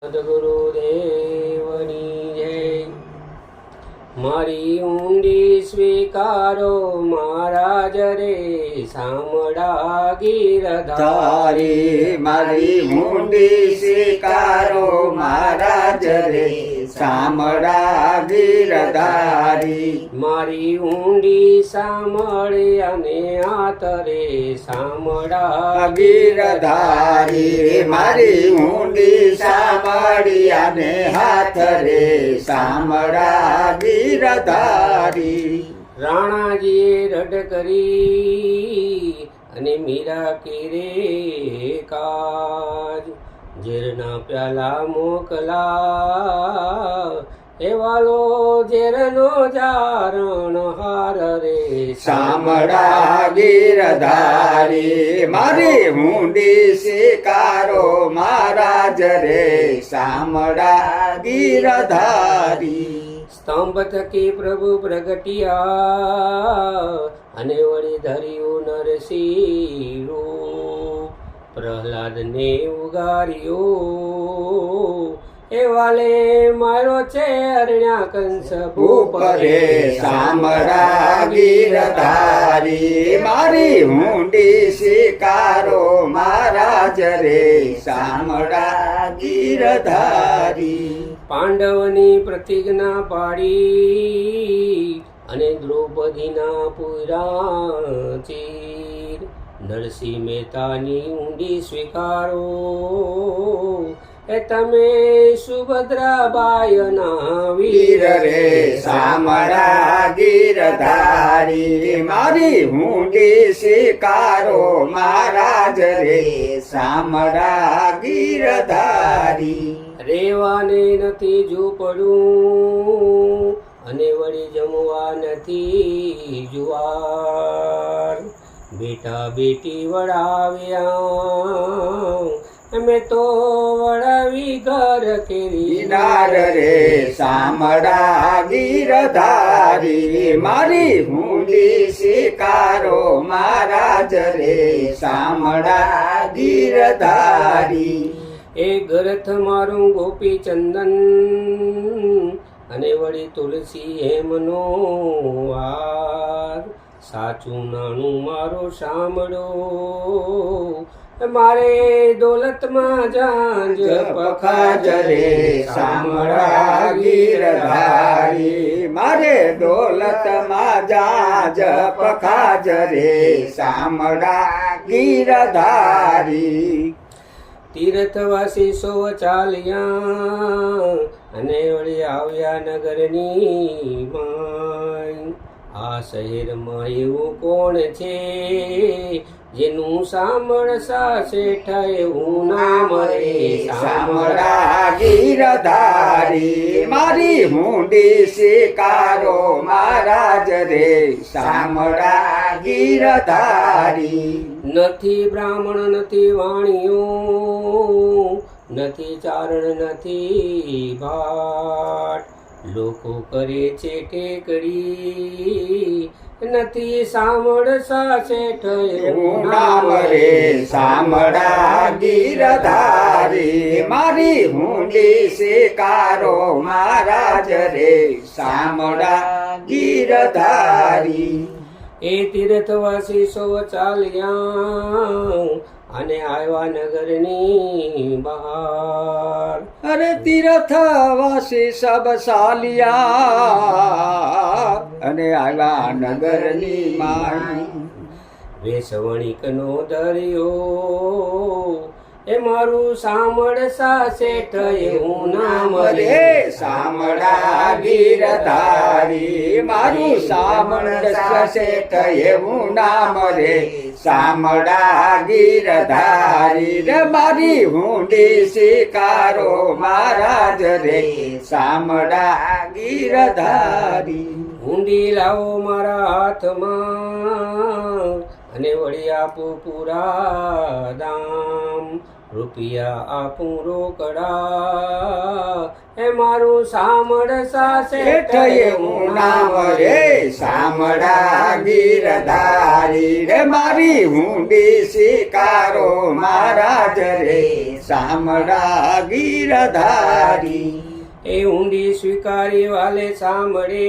સદગુરુદેવની જય। મારી ઊંડી સ્વીકારો મહારાજ રે સામળા ગીરધારી। મારી ઊંડી સ્વીકારો મહારાજ રે સામળા ગીરધારી। મારી ઊંડી સામળી અને હાથ રે સામળા ગીરધારી। મારી ઊંડી સામળી અને હાથ રે સામળા ગીરધારી। રાણાજીએ રડ કરી અને મીરા કેરે કાજ। ઝેરના પ્યાલા મોકલા એવાલો ઝેરનો જારણ હાર રે સામળા ગીરધારી। મારી ઊંડી સ્વીકારો મહારાજ રે સામળા ગીરધારી। સ્તંભ થકી પ્રભુ પ્રગટિયા અને વળી ધર્યું નરસિંહ રૂપ। પ્રહલાદને ઉગાર્યો એ વાલે મારો છે અરણ્યા કંસ ભૂપ રે સામળા ગીરધારી। મારી ઊંડી સ્વીકારો મહારાજ રે સામળા ગીરધારી। પાંડવની પ્રતિજ્ઞા પાડી અને દ્રૌપદીના પૂરા ચીર। નરસિંહ મહેતાની ઊંડી સ્વીકારો એ તમે સુભદ્રાબાઈના વીર રે સામળા ગીરધારી। મારી ઊંડી સ્વીકારો મહારાજ રે સામળા ગીરધારી। રેવાને નથી ઝૂંપડું અને વળી જમવા નથી જુવાર। બેટા બેટી વળાવ્યા મેં તો વળાવી ઘર કેરી નાર રે સામળા ગીરધારી। મારી ઊંડી સ્વીકારો મહારાજ રે સામળા ગીરધારી। એ ગ્રથ મારું ગોપી ચંદન અને વળી તુલસી હેમનો વાર। સાચું નાણું મારો સાંભળો મારે દોલતમાં જાંજ પખાજ રે સામળા ગીરધારી। મારે દોલતમાં જાંજ પખાજ રે સામળા ગીરધારી। તીર્થવાસી સો ચાલ્યા અને વળી આવ્યા નગરની માય। આ શહેરમાં એવું કોણ છે જેનું સામળ શેઠ એવું નામ રે સામળા ગીરધારી। મારી ઊંડી સ્વીકારો મહારાજ રે સામળા ગીરધારી। નથી બ્રાહ્મણ નથી વાણિયો નથી ચારણ નથી ભાટ। લોકો કરે છે ટેકડી નથી સામળ શેઠ એવું નામ રે સામળા ગીરધારી। મારી ઊંડી સ્વીકારો મહારાજ રે સામળા ગીરધારી। એ તીર્થવાસી સો ચાલ્યા અને આવ્યા નગરની બહાર। અરે તીર્થવાસી સબ ચાલ્યા અને આવ્યા નગરની માય। વેસવણિકનો દરિયો એ મારું સામળ શેઠ એવું નામ રે સામળા ગીરધારી। મારું સામળ શેઠ એવું નામ રે સામળા ગીરધારી। રે મારી ઊંડી સ્વીકારો મહારાજ રે સામળા ગીરધારી। ઊંડી લાવો મારા હાથમાં અને વળી આપું પૂરા દામ। રૂપિયા આપું રોકડા એ મારું સામળસા શેઠ એવું નામ રે સામળા ગીરધારી રે મારી હુંડી શિકારો મહારાજ રે સામળા ગીરધારી એ ઊંડી સ્વીકારી વાલે સાંભળે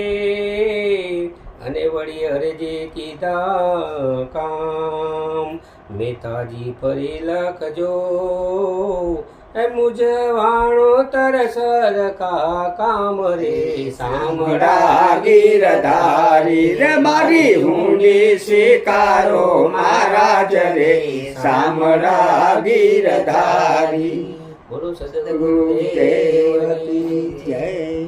અને વળી હરજી કીધા કામ મેતાજી ફરી લખજો એ મુજવાણો તરસર કામ રે સામળા ગીરધારી રે મારી હુંડી શિકારો મહારાજ રે સામળા ગીરધારી બોલો સદગુરુ દેવ કી જય.